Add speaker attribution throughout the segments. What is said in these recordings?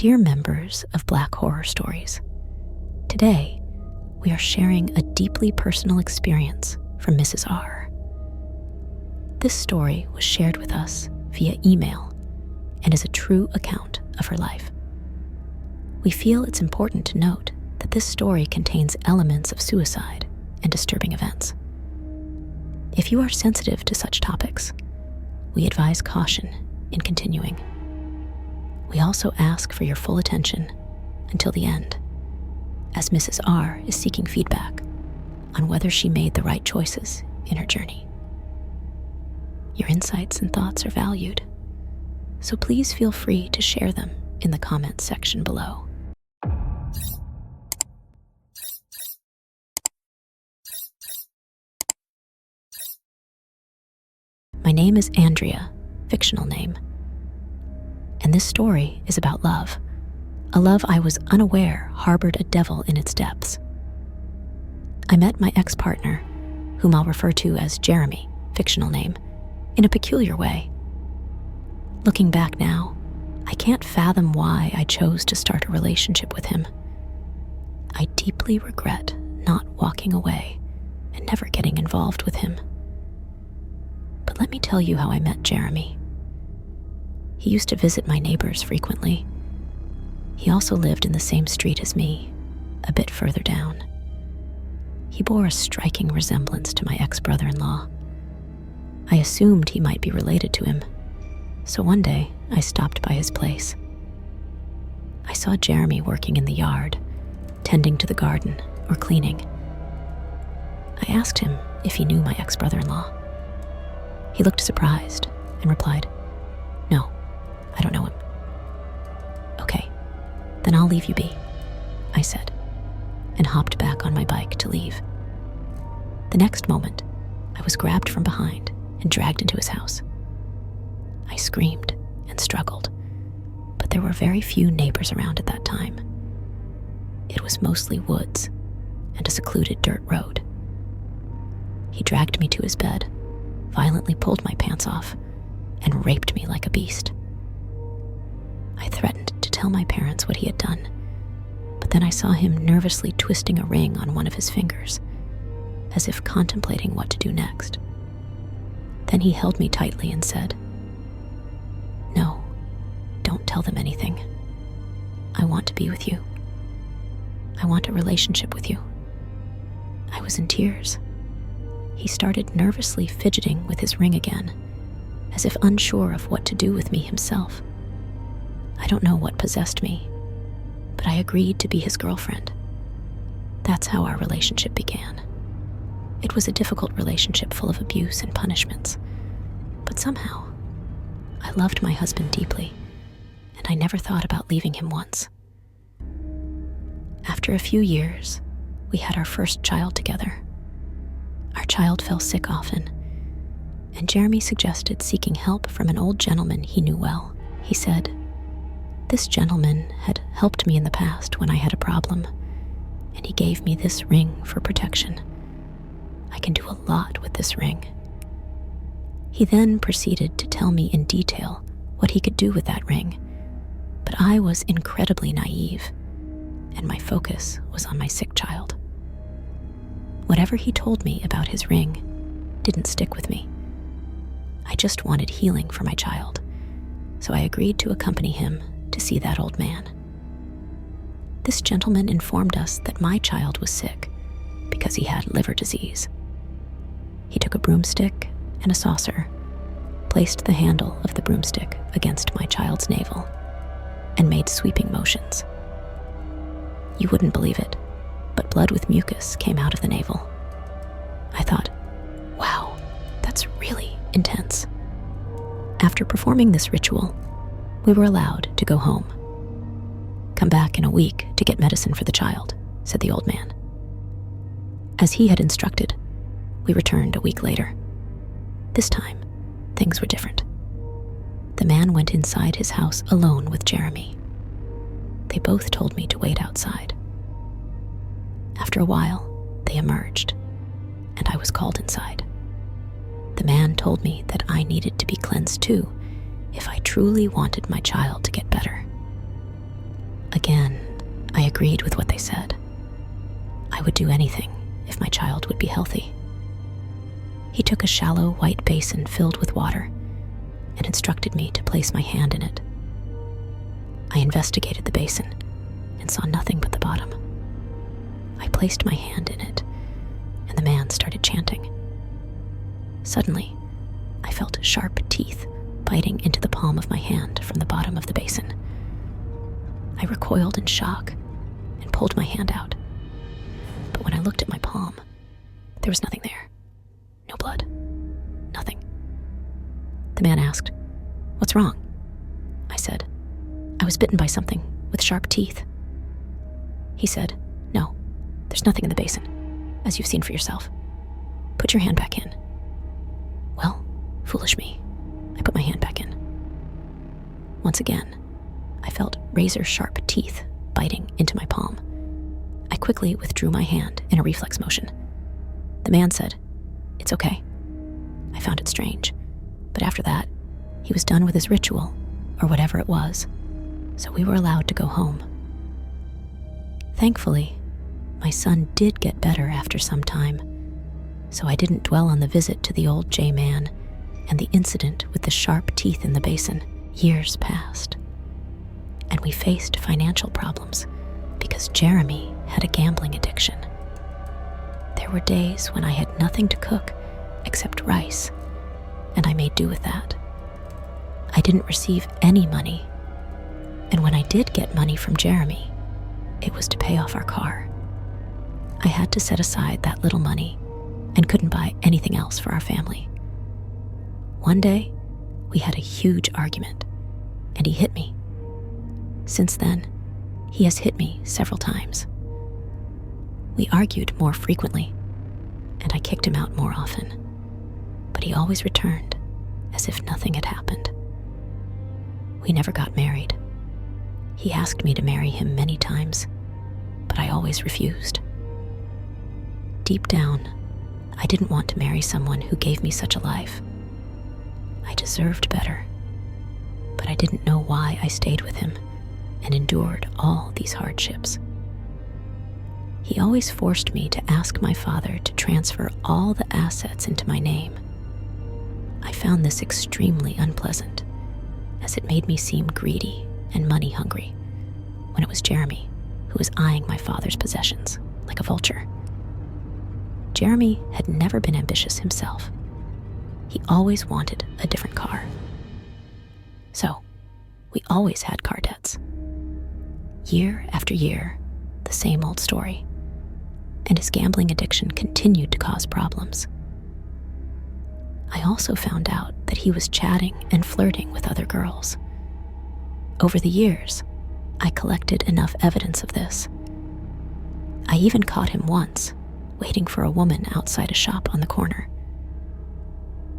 Speaker 1: Dear members of Black Horror Stories, today we are sharing a deeply personal experience from Mrs. R. This story was shared with us via email and is a true account of her life. We feel it's important to note that this story contains elements of suicide and disturbing events. If you are sensitive to such topics, we advise caution in continuing. We also ask for your full attention until the end, as Mrs. R is seeking feedback on whether she made the right choices in her journey. Your insights and thoughts are valued, so please feel free to share them in the comments section below. My name is Andrea, fictional name, and this story is about love, a love I was unaware harbored a devil in its depths. I met my ex-partner, whom I'll refer to as Jeremy, fictional name, in a peculiar way. Looking back now, I can't fathom why I chose to start a relationship with him. I deeply regret not walking away and never getting involved with him. But let me tell you how I met Jeremy. He used to visit my neighbors frequently. He also lived in the same street as me, a bit further down. He bore a striking resemblance to my ex-brother-in-law. I assumed he might be related to him, so one day I stopped by his place. I saw Jeremy working in the yard, tending to the garden or cleaning. I asked him if he knew my ex-brother-in-law. He looked surprised and replied, "No, I don't know him." "Okay, then I'll leave you be," I said, and hopped back on my bike to leave. The next moment, I was grabbed from behind and dragged into his house. I screamed and struggled, but there were very few neighbors around at that time. It was mostly woods and a secluded dirt road. He dragged me to his bed, violently pulled my pants off, and raped me like a beast. I threatened to tell my parents what he had done, but then I saw him nervously twisting a ring on one of his fingers, as if contemplating what to do next. Then he held me tightly and said, "No, don't tell them anything. I want to be with you. I want a relationship with you." I was in tears. He started nervously fidgeting with his ring again, as if unsure of what to do with me himself. I don't know what possessed me, but I agreed to be his girlfriend. That's how our relationship began. It was a difficult relationship full of abuse and punishments, but somehow, I loved my husband deeply, and I never thought about leaving him once. After a few years, we had our first child together. Our child fell sick often, and Jeremy suggested seeking help from an old gentleman he knew well. He said, "This gentleman had helped me in the past when I had a problem, and he gave me this ring for protection. I can do a lot with this ring." He then proceeded to tell me in detail what he could do with that ring, but I was incredibly naive, and my focus was on my sick child. Whatever he told me about his ring didn't stick with me. I just wanted healing for my child, so I agreed to accompany him to see that old man. This gentleman informed us that my child was sick because he had liver disease. He took a broomstick and a saucer, placed the handle of the broomstick against my child's navel, and made sweeping motions. You wouldn't believe it, but blood with mucus came out of the navel. I thought, wow, that's really intense. After performing this ritual, we were allowed to go home. "Come back in a week to get medicine for the child," said the old man. As he had instructed, we returned a week later. This time, things were different. The man went inside his house alone with Jeremy. They both told me to wait outside. After a while, they emerged, and I was called inside. The man told me that I needed to be cleansed too if I truly wanted my child to get better. Again, I agreed with what they said. I would do anything if my child would be healthy. He took a shallow white basin filled with water and instructed me to place my hand in it. I investigated the basin and saw nothing but the bottom. I placed my hand in it, and the man started chanting. Suddenly, I felt sharp teeth biting into the palm of my hand from the bottom of the basin. I recoiled in shock and pulled my hand out. But when I looked at my palm, there was nothing there. No blood. Nothing. The man asked, "What's wrong?" I said, "I was bitten by something with sharp teeth." He said, "No, there's nothing in the basin, as you've seen for yourself. Put your hand back in." Well, foolish me. I put my hand back in. Once again, I felt razor-sharp teeth biting into my palm. I quickly withdrew my hand in a reflex motion. The man said, "It's okay." I found it strange, but after that, he was done with his ritual, or whatever it was, so we were allowed to go home. Thankfully, my son did get better after some time, so I didn't dwell on the visit to the old J-man and the incident with the sharp teeth in the basin. Years passed, and we faced financial problems because Jeremy had a gambling addiction. There were days when I had nothing to cook except rice, and I made do with that. I didn't receive any money, and when I did get money from Jeremy, it was to pay off our car. I had to set aside that little money and couldn't buy anything else for our family. One day, we had a huge argument, and he hit me. Since then, he has hit me several times. We argued more frequently, and I kicked him out more often, but he always returned as if nothing had happened. We never got married. He asked me to marry him many times, but I always refused. Deep down, I didn't want to marry someone who gave me such a life. I deserved better, but I didn't know why I stayed with him and endured all these hardships. He always forced me to ask my father to transfer all the assets into my name. I found this extremely unpleasant, as it made me seem greedy and money-hungry, when it was Jeremy who was eyeing my father's possessions like a vulture. Jeremy had never been ambitious himself. He always wanted a different car. So, we always had car debts. Year after year, the same old story. And his gambling addiction continued to cause problems. I also found out that he was chatting and flirting with other girls. Over the years, I collected enough evidence of this. I even caught him once, waiting for a woman outside a shop on the corner.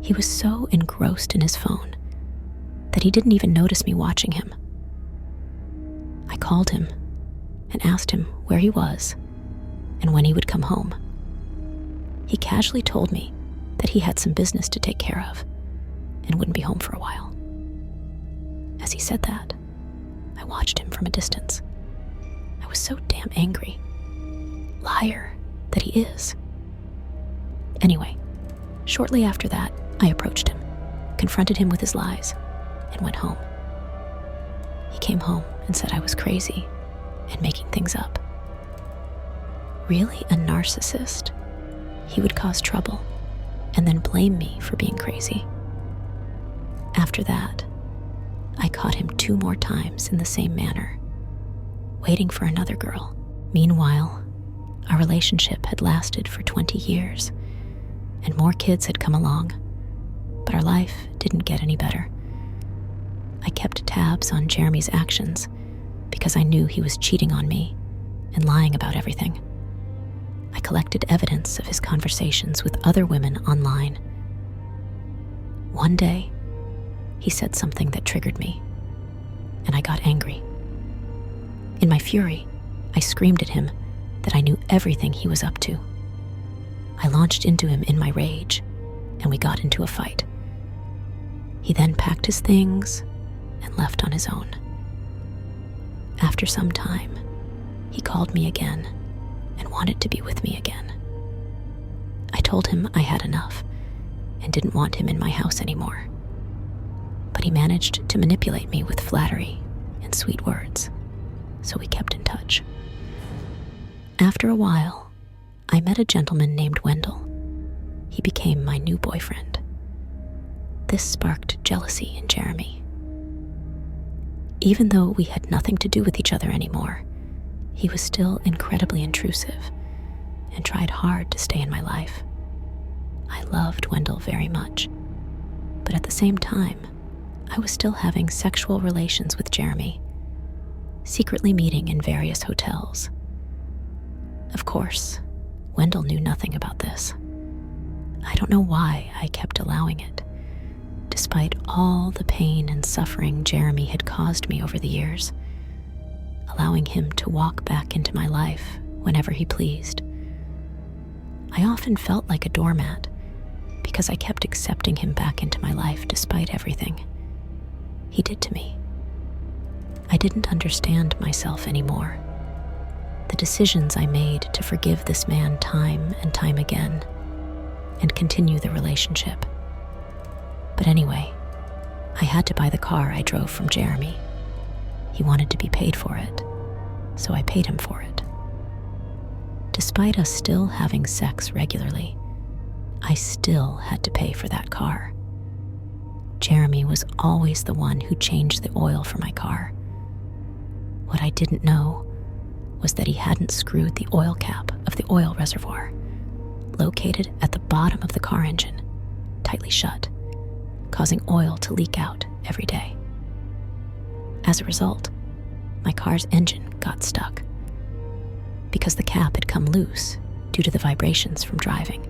Speaker 1: He was so engrossed in his phone that he didn't even notice me watching him. I called him and asked him where he was and when he would come home. He casually told me that he had some business to take care of and wouldn't be home for a while. As he said that, I watched him from a distance. I was so damn angry. Liar that he is. Anyway, shortly after that, I approached him, confronted him with his lies, and went home. He came home and said I was crazy and making things up. Really a narcissist? He would cause trouble and then blame me for being crazy. After that, I caught him 2 more times in the same manner, waiting for another girl. Meanwhile, our relationship had lasted for 20 years, and more kids had come along, but our life didn't get any better. I kept tabs on Jeremy's actions because I knew he was cheating on me and lying about everything. I collected evidence of his conversations with other women online. One day, he said something that triggered me, and I got angry. In my fury, I screamed at him that I knew everything he was up to. I launched into him in my rage, and we got into a fight. He then packed his things and left on his own. After some time, he called me again and wanted to be with me again. I told him I had enough and didn't want him in my house anymore. But he managed to manipulate me with flattery and sweet words, so we kept in touch. After a while, I met a gentleman named Wendell. He became my new boyfriend. This sparked jealousy in Jeremy. Even though we had nothing to do with each other anymore, he was still incredibly intrusive and tried hard to stay in my life. I loved Wendell very much, but at the same time, I was still having sexual relations with Jeremy, secretly meeting in various hotels. Of course, Wendell knew nothing about this. I don't know why I kept allowing it, despite all the pain and suffering Jeremy had caused me over the years, allowing him to walk back into my life whenever he pleased. I often felt like a doormat because I kept accepting him back into my life despite everything he did to me. I didn't understand myself anymore. The decisions I made to forgive this man time and time again and continue the relationship. But anyway, I had to buy the car I drove from Jeremy. He wanted to be paid for it, so I paid him for it. Despite us still having sex regularly, I still had to pay for that car. Jeremy was always the one who changed the oil for my car. What I didn't know was that he hadn't screwed the oil cap of the oil reservoir, located at the bottom of the car engine, tightly shut, causing oil to leak out every day. As a result, my car's engine got stuck because the cap had come loose due to the vibrations from driving.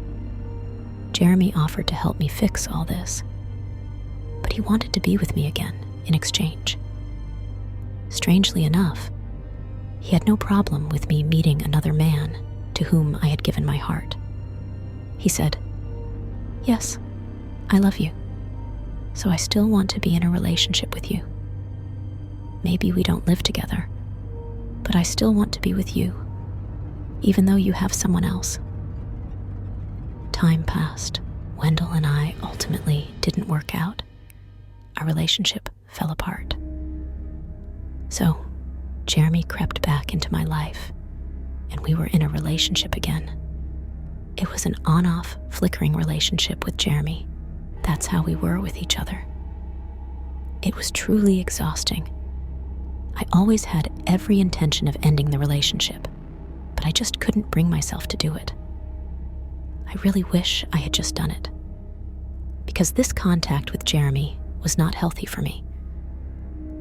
Speaker 1: Jeremy offered to help me fix all this, but he wanted to be with me again in exchange. Strangely enough, he had no problem with me meeting another man to whom I had given my heart. He said, "Yes, I love you, so I still want to be in a relationship with you. Maybe we don't live together, but I still want to be with you, even though you have someone else." Time passed. Wendell and I ultimately didn't work out. Our relationship fell apart. So, Jeremy crept back into my life, and we were in a relationship again. It was an on-off, flickering relationship with Jeremy. That's how we were with each other. It was truly exhausting. I always had every intention of ending the relationship, but I just couldn't bring myself to do it. I really wish I had just done it, because this contact with Jeremy was not healthy for me.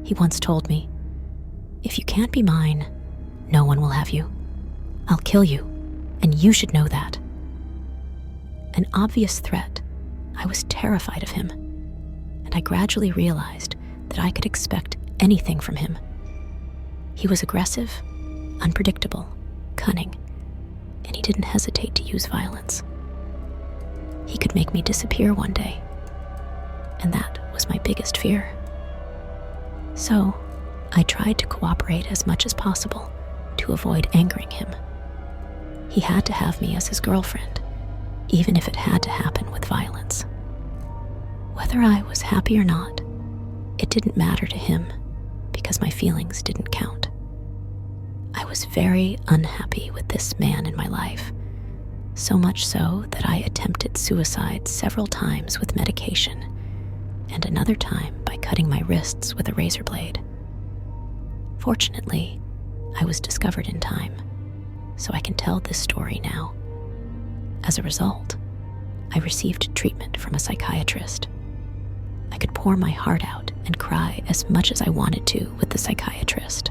Speaker 1: He once told me, "If you can't be mine, no one will have you. I'll kill you, and you should know that." An obvious threat. I was terrified of him, and I gradually realized that I could expect anything from him. He was aggressive, unpredictable, cunning, and he didn't hesitate to use violence. He could make me disappear one day, and that was my biggest fear. So, I tried to cooperate as much as possible to avoid angering him. He had to have me as his girlfriend, even if it had to happen with violence. Whether I was happy or not, it didn't matter to him because my feelings didn't count. I was very unhappy with this man in my life, so much so that I attempted suicide several times with medication, and another time by cutting my wrists with a razor blade. Fortunately, I was discovered in time, so I can tell this story now. As a result, I received treatment from a psychiatrist. I could pour my heart out and cry as much as I wanted to with the psychiatrist.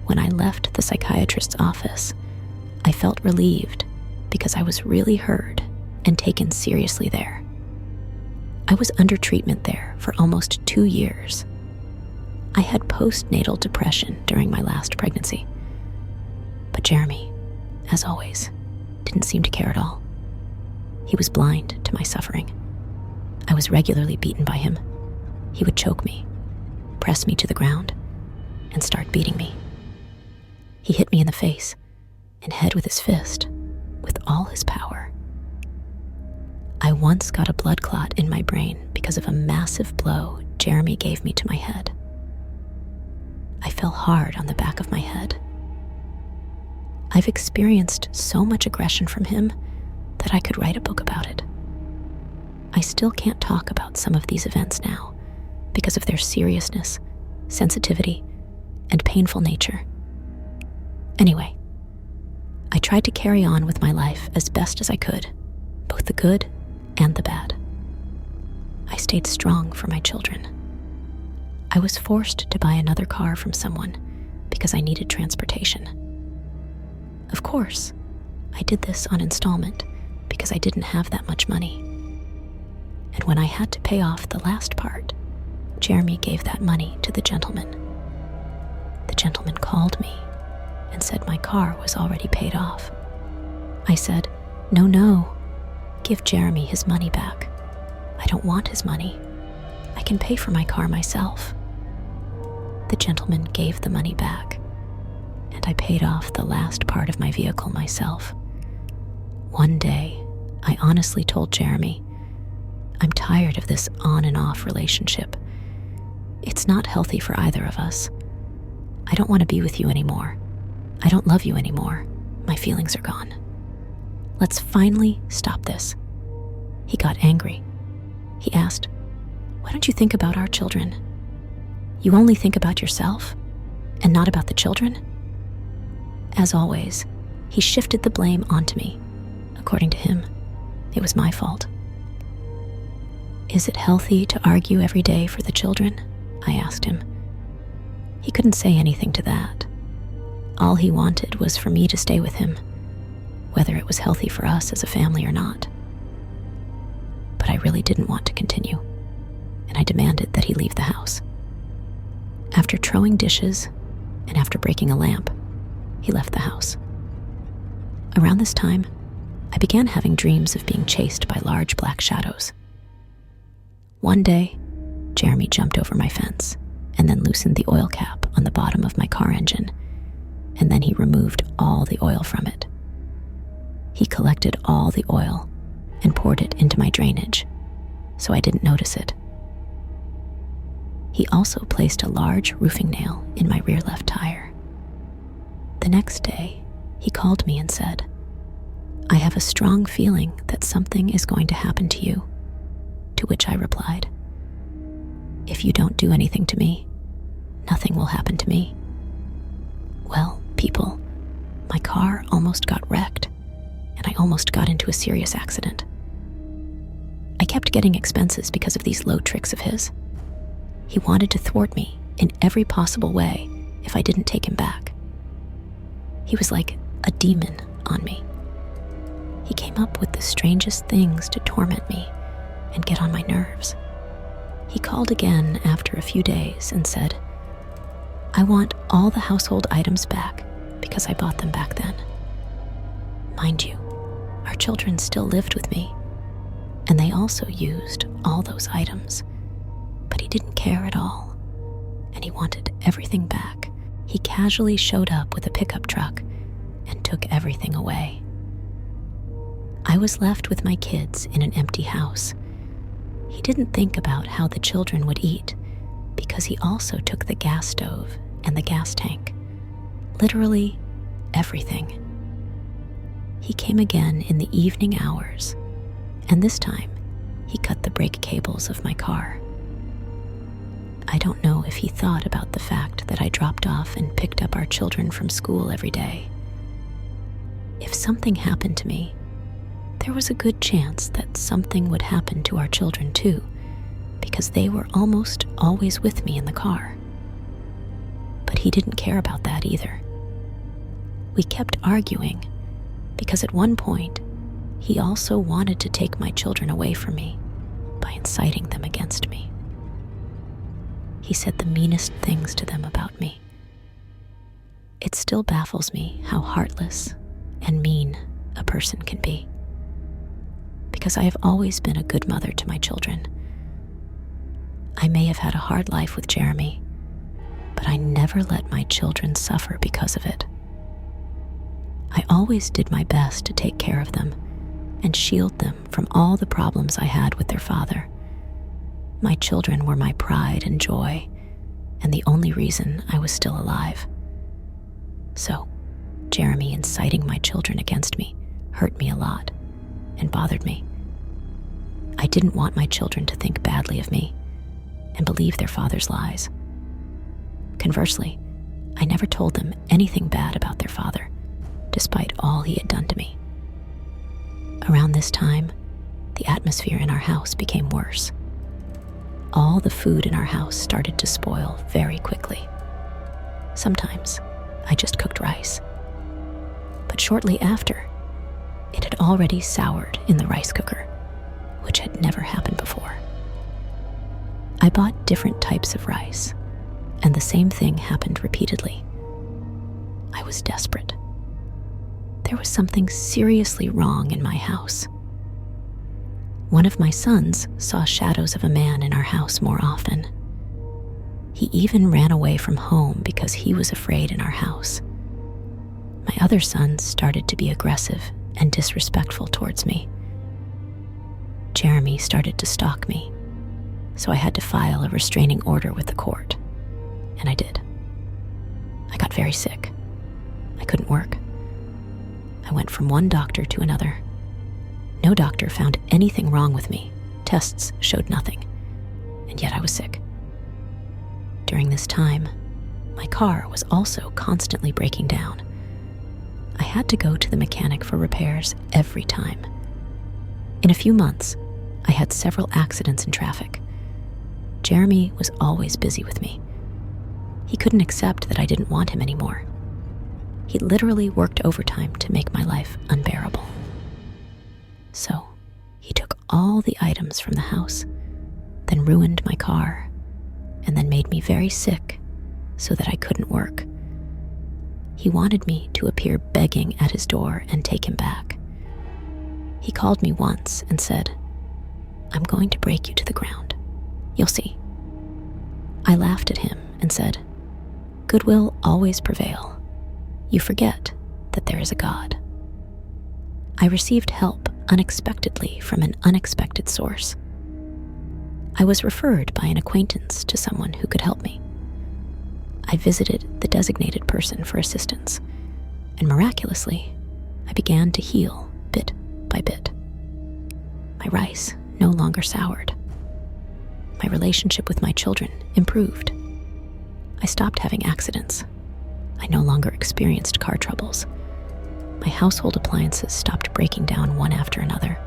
Speaker 1: When I left the psychiatrist's office, I felt relieved because I was really heard and taken seriously there. I was under treatment there for almost 2 years. I had postnatal depression during my last pregnancy. But Jeremy, as always, didn't seem to care at all. He was blind to my suffering. I was regularly beaten by him. He would choke me, press me to the ground, and start beating me. He hit me in the face and head with his fist with all his power. I once got a blood clot in my brain because of a massive blow Jeremy gave me to my head. I fell hard on the back of my head. I've experienced so much aggression from him that I could write a book about it. I still can't talk about some of these events now because of their seriousness, sensitivity, and painful nature. Anyway, I tried to carry on with my life as best as I could, both the good and the bad. I stayed strong for my children. I was forced to buy another car from someone because I needed transportation. Of course, I did this on installment because I didn't have that much money. And when I had to pay off the last part, Jeremy gave that money to the gentleman. The gentleman called me and said my car was already paid off. I said, No, give Jeremy his money back. I don't want his money. I can pay for my car myself. The gentleman gave the money back, and I paid off the last part of my vehicle myself. One day, I honestly told Jeremy, I'm tired of this on and off relationship. It's not healthy for either of us. I don't want to be with you anymore. I don't love you anymore. My feelings are gone. Let's finally stop this. He got angry. He asked, Why don't you think about our children? You only think about yourself and not about the children? As always, he shifted the blame onto me. According to him, it was my fault. Is it healthy to argue every day for the children? I asked him. He couldn't say anything to that. All he wanted was for me to stay with him, whether it was healthy for us as a family or not. But I really didn't want to continue, and I demanded that he leave the house. After throwing dishes and after breaking a lamp, he left the house. Around this time, I began having dreams of being chased by large black shadows. One day, Jeremy jumped over my fence and then loosened the oil cap on the bottom of my car engine, and then he removed all the oil from it. He collected all the oil and poured it into my drainage, so I didn't notice it. He also placed a large roofing nail in my rear left tire. The next day, he called me and said, I have a strong feeling that something is going to happen to you, to which I replied, If you don't do anything to me, nothing will happen to me. Well, people, my car almost got wrecked, and I almost got into a serious accident. I kept getting expenses because of these low tricks of his. He wanted to thwart me in every possible way if I didn't take him back. He was like a demon on me. He came up with the strangest things to torment me and get on my nerves. He called again after a few days and said, I want all the household items back because I bought them back then. Mind you, our children still lived with me, and they also used all those items, but he didn't care at all, and he wanted everything back. He casually showed up with a pickup truck and took everything away. I was left with my kids in an empty house. He didn't think about how the children would eat because he also took the gas stove and the gas tank. Literally everything. He came again in the evening hours, and this time he cut the brake cables of my car. I don't know if he thought about the fact that I dropped off and picked up our children from school every day. If something happened to me, there was a good chance that something would happen to our children too, because they were almost always with me in the car. But he didn't care about that either. We kept arguing because at one point, he also wanted to take my children away from me by inciting them against me. He said the meanest things to them about me. It still baffles me how heartless and mean a person can be, because I have always been a good mother to my children. I may have had a hard life with Jeremy, but I never let my children suffer because of it. I always did my best to take care of them and shield them from all the problems I had with their father. My children were my pride and joy, and the only reason I was still alive. So, Jeremy inciting my children against me hurt me a lot and bothered me. I didn't want my children to think badly of me and believe their father's lies. Conversely, I never told them anything bad about their father, despite all he had done to me. Around this time, the atmosphere in our house became worse. All the food in our house started to spoil very quickly. Sometimes I just cooked rice, but shortly after, it had already soured in the rice cooker, which had never happened before. I bought different types of rice, and the same thing happened repeatedly. I was desperate. There was something seriously wrong in my house. One of my sons saw shadows of a man in our house more often. He even ran away from home because he was afraid in our house. My other son started to be aggressive and disrespectful towards me. Jeremy started to stalk me, so I had to file a restraining order with the court, and I did. I got very sick. I couldn't work. I went from one doctor to another. No doctor found anything wrong with me. Tests showed nothing, and yet I was sick. During this time, my car was also constantly breaking down. I had to go to the mechanic for repairs every time. In a few months, I had several accidents in traffic. Jeremy was always busy with me. He couldn't accept that I didn't want him anymore. He literally worked overtime to make my life unbearable. So, he took all the items from the house, then ruined my car, and then made me very sick so that I couldn't work. He wanted me to appear begging at his door and take him back. He called me once and said, "I'm going to break you to the ground. You'll see." I laughed at him and said, "Goodwill always prevail. You forget that there is a God." I received help unexpectedly from an unexpected source. I was referred by an acquaintance to someone who could help me. I visited the designated person for assistance, and miraculously, I began to heal bit by bit. My rice no longer soured. My relationship with my children improved. I stopped having accidents. I no longer experienced car troubles. My household appliances stopped breaking down one after another.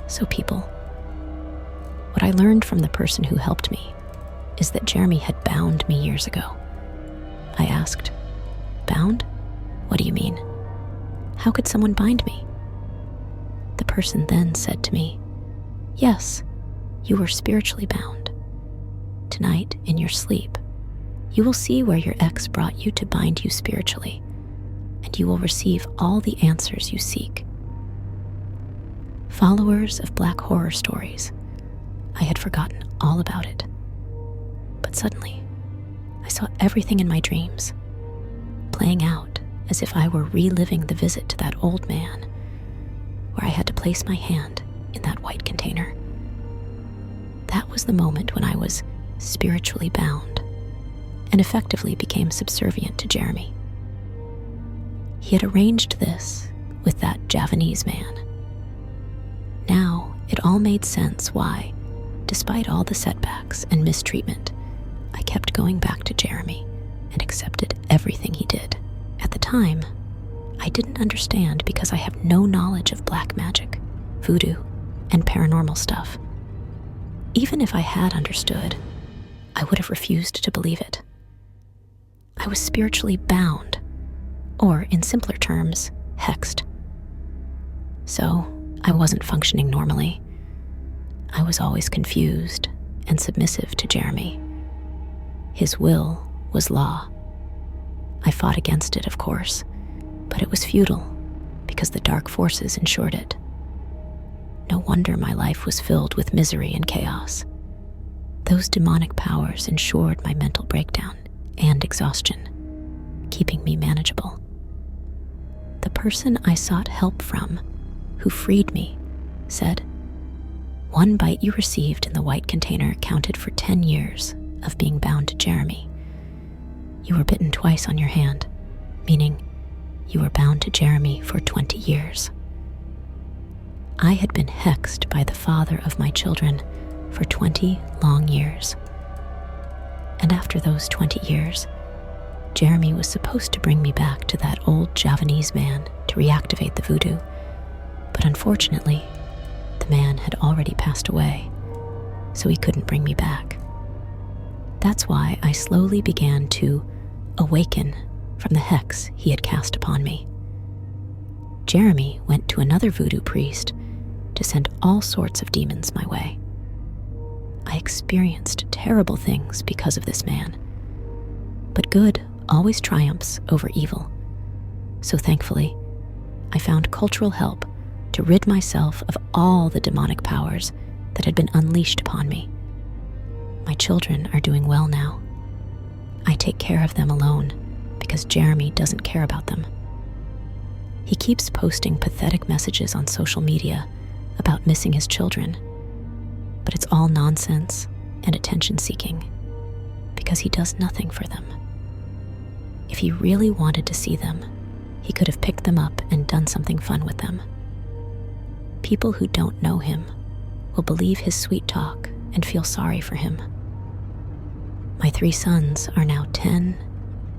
Speaker 1: So people, what I learned from the person who helped me is that Jeremy had bound me years ago. I asked, "Bound? What do you mean? How could someone bind me?" The person then said to me, "Yes, you were spiritually bound. Tonight, in your sleep, you will see where your ex brought you to bind you spiritually, and you will receive all the answers you seek." Followers of Black horror stories, I had forgotten all about it. But suddenly, I saw everything in my dreams, playing out as if I were reliving the visit to that old man, where I had to place my hand in that white container. That was the moment when I was spiritually bound and effectively became subservient to Jeremy. He had arranged this with that Javanese man. Now it all made sense why, despite all the setbacks and mistreatment, I kept going back to Jeremy and accepted everything he did. At the time, I didn't understand because I have no knowledge of black magic, voodoo, and paranormal stuff. Even if I had understood, I would have refused to believe it. I was spiritually bound, or in simpler terms, hexed. So I wasn't functioning normally. I was always confused and submissive to Jeremy. His will was law. I fought against it, of course, but it was futile because the dark forces ensured it. No wonder my life was filled with misery and chaos. Those demonic powers ensured my mental breakdown and exhaustion, keeping me manageable. The person I sought help from, who freed me, said, "One bite you received in the white container counted for 10 years of being bound to Jeremy. You were bitten twice on your hand, meaning you were bound to Jeremy for 20 years. I had been hexed by the father of my children for 20 long years. And after those 20 years, Jeremy was supposed to bring me back to that old Javanese man to reactivate the voodoo, but unfortunately, the man had already passed away, so he couldn't bring me back. That's why I slowly began to awaken from the hex he had cast upon me. Jeremy went to another voodoo priest to send all sorts of demons my way. I experienced terrible things because of this man, but good always triumphs over evil. So thankfully, I found cultural help to rid myself of all the demonic powers that had been unleashed upon me. My children are doing well now. I take care of them alone because Jeremy doesn't care about them. He keeps posting pathetic messages on social media about missing his children, but it's all nonsense and attention-seeking because he does nothing for them. If he really wanted to see them, he could have picked them up and done something fun with them. People who don't know him will believe his sweet talk and feel sorry for him. My 3 sons are now 10,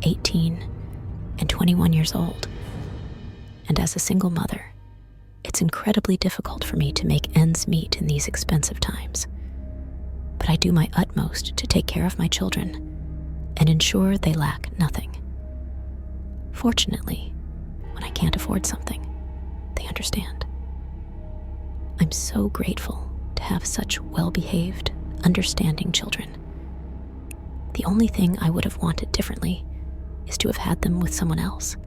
Speaker 1: 18, and 21 years old. And as a single mother, it's incredibly difficult for me to make ends meet in these expensive times. But I do my utmost to take care of my children and ensure they lack nothing. Fortunately, when I can't afford something, they understand. I'm so grateful to have such well-behaved, understanding children. The only thing I would have wanted differently is to have had them with someone else,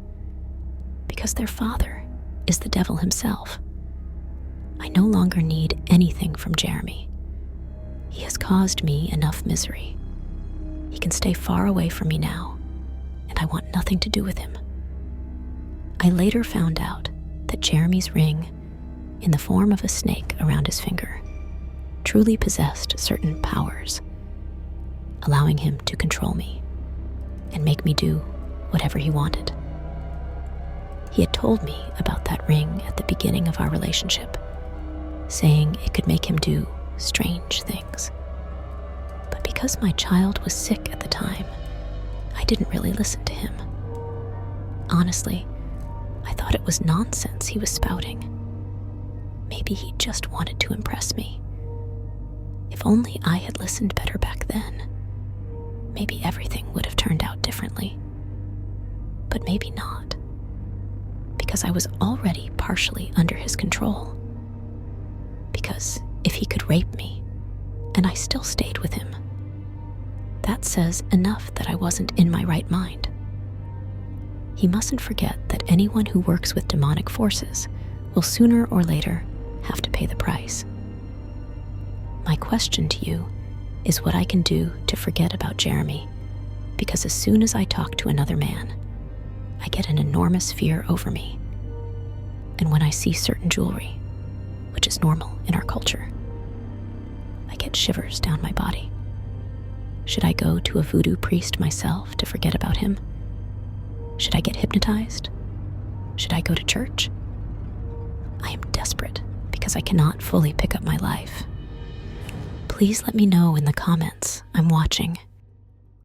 Speaker 1: because their father is the devil himself. I no longer need anything from Jeremy. He has caused me enough misery. He can stay far away from me now, and I want nothing to do with him. I later found out that Jeremy's ring, in the form of a snake around his finger, truly possessed certain powers, allowing him to control me and make me do whatever he wanted. He had told me about that ring at the beginning of our relationship, saying it could make him do strange things. But because my child was sick at the time, I didn't really listen to him. Honestly, I thought it was nonsense he was spouting. Maybe he just wanted to impress me. If only I had listened better back then, maybe everything would have turned out differently. But maybe not, because I was already partially under his control. Because if he could rape me, and I still stayed with him, that says enough that I wasn't in my right mind. He mustn't forget that anyone who works with demonic forces will sooner or later have to pay the price. My question to you is what I can do to forget about Jeremy, because as soon as I talk to another man, I get an enormous fear over me. And when I see certain jewelry, which is normal in our culture, I get shivers down my body. Should I go to a voodoo priest myself to forget about him? Should I get hypnotized? Should I go to church? I am desperate because I cannot fully pick up my life. Please let me know in the comments. I'm watching.